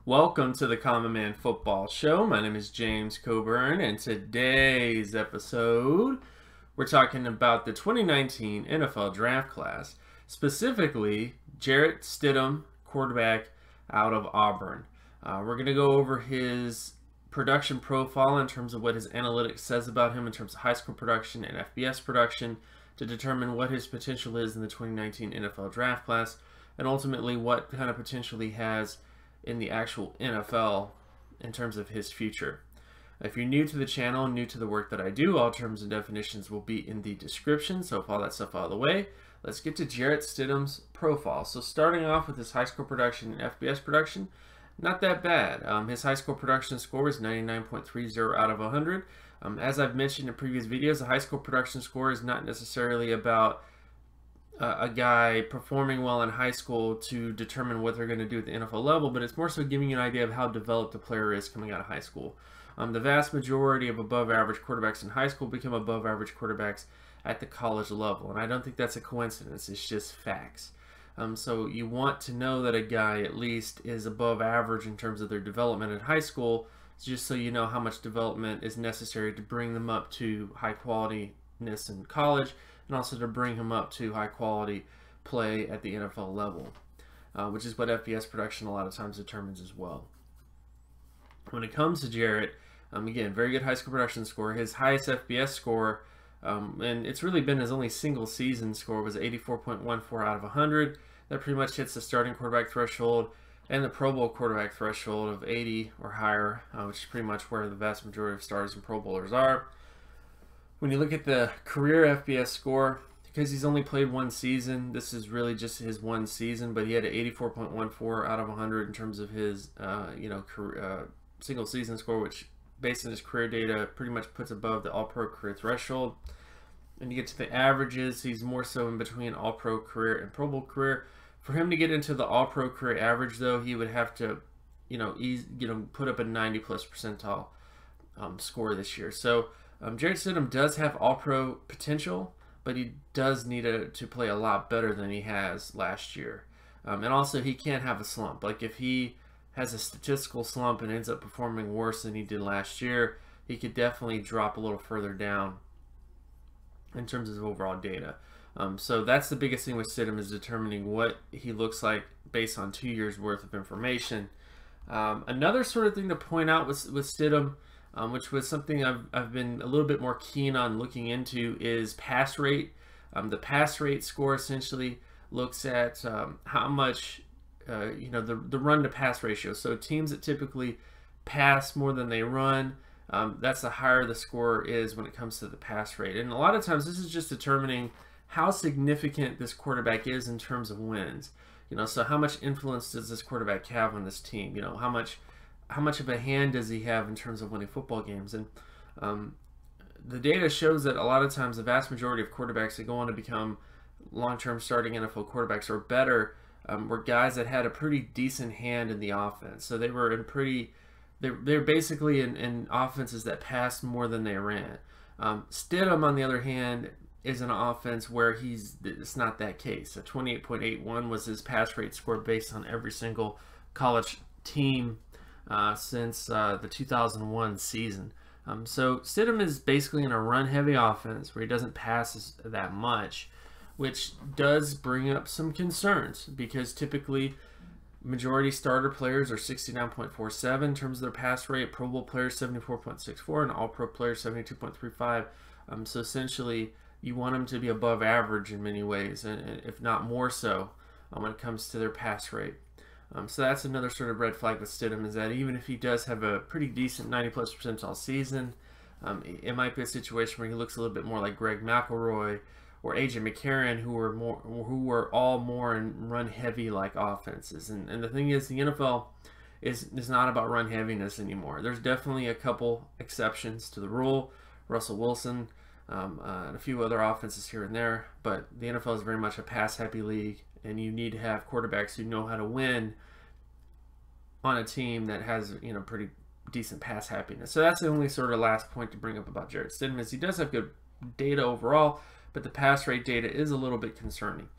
Welcome to the Common Man Football Show. My name is James Coburn, and today's episode, we're talking about the 2019 NFL Draft Class, specifically Jarrett Stidham, quarterback out of Auburn. We're going to go over his production profile in terms of what his analytics says about him in terms of high school production and FBS production to determine what his potential is in the 2019 NFL Draft Class, and ultimately what kind of potential he has in the actual NFL in terms of his future. If you're new to the channel, new to the work that I do, all terms and definitions will be in the description. So with all that stuff out of the way, let's get to Jarrett Stidham's profile. So starting off with his high school production and FBS production, not that bad. His high school production score is 99.30 out of 100. As I've mentioned in previous videos, a high school production score is not necessarily about a guy performing well in high school to determine what they're going to do at the NFL level, but it's more so giving you an idea of how developed a player is coming out of high school. The vast majority of above average quarterbacks in high school become above average quarterbacks at the college level, and I don't think that's a coincidence. It's just facts. So you want to know that a guy at least is above average in terms of their development in high school, just so you know how much development is necessary to bring them up to high qualityness in college, and also to bring him up to high quality play at the NFL level, which is what FBS production a lot of times determines as well. When it comes to Jarrett, again, very good high school production score. His highest FBS score, and it's really been his only single season score, was 84.14 out of 100. That pretty much hits the starting quarterback threshold and the Pro Bowl quarterback threshold of 80 or higher, which is pretty much where the vast majority of stars and Pro Bowlers are. When you look at the career FBS score, because he's only played one season, this is really just his one season, but he had an 84.14 out of 100 in terms of his single season score, which based on his career data pretty much puts above the All-Pro career threshold. And you get to the averages, he's more so in between All-Pro career and Pro Bowl career. For him to get into the All-Pro career average, though, he would have to, put up a 90+ percentile score this year. So Jarrett Stidham does have All-Pro potential, but he does need to play a lot better than he has last year. And also, he can't have a slump. Like, if he has a statistical slump and ends up performing worse than he did last year, he could definitely drop a little further down in terms of overall data. So that's the biggest thing with Stidham, is determining what he looks like based on 2 years worth of information. Another sort of thing to point out with Stidham, which was something I've been a little bit more keen on looking into, is pass rate. The pass rate score essentially looks at how much, the run to pass ratio. So teams that typically pass more than they run, that's the higher the score is when it comes to the pass rate. And a lot of times this is just determining how significant this quarterback is in terms of wins. So how much influence does this quarterback have on this team? How much of a hand does he have in terms of winning football games? And the data shows that a lot of times the vast majority of quarterbacks that go on to become long-term starting NFL quarterbacks or better were guys that had a pretty decent hand in the offense. So they were they're basically in offenses that passed more than they ran. Stidham, on the other hand, is an offense where it's not that case. A 28.81 was his pass rate score based on every single college team since the 2001 season. So Stidham is basically in a run-heavy offense where he doesn't pass that much, which does bring up some concerns, because typically majority starter players are 69.47 in terms of their pass rate, Pro Bowl players 74.64, and All-Pro players 72.35. So essentially, you want them to be above average in many ways, and if not more so, when it comes to their pass rate. So that's another sort of red flag with Stidham, is that even if he does have a pretty decent 90+ percentile season, it might be a situation where he looks a little bit more like Greg McElroy or AJ McCarron, who were all more in run-heavy like offenses. And the thing is, the NFL is not about run heaviness anymore. There's definitely a couple exceptions to the rule. Russell Wilson, and a few other offenses here and there, but the NFL is very much a pass-happy league, and you need to have quarterbacks who know how to win on a team that has pretty decent pass happiness. So that's the only sort of last point to bring up about Jarrett Stidham, is he does have good data overall, but the pass rate data is a little bit concerning.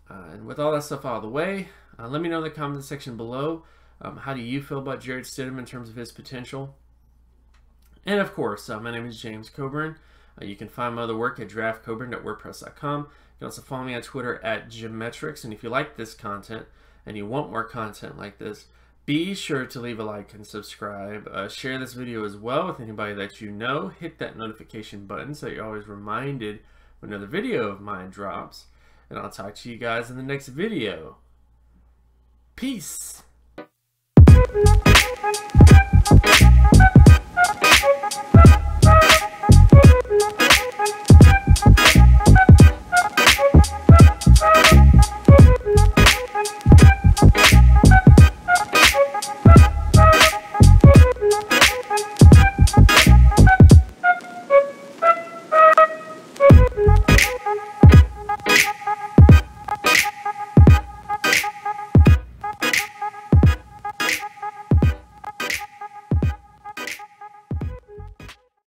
And with all that stuff out of the way, let me know in the comment section below How do you feel about Jarrett Stidham in terms of his potential? And of course, my name is James Coburn. You can find my other work at draftcoburn.wordpress.com. You can also follow me on Twitter at Gymmetrics. And if you like this content and you want more content like this, be sure to leave a like and subscribe. Share this video as well with anybody that you know. Hit that notification button so you're always reminded when another video of mine drops. And I'll talk to you guys in the next video. Peace!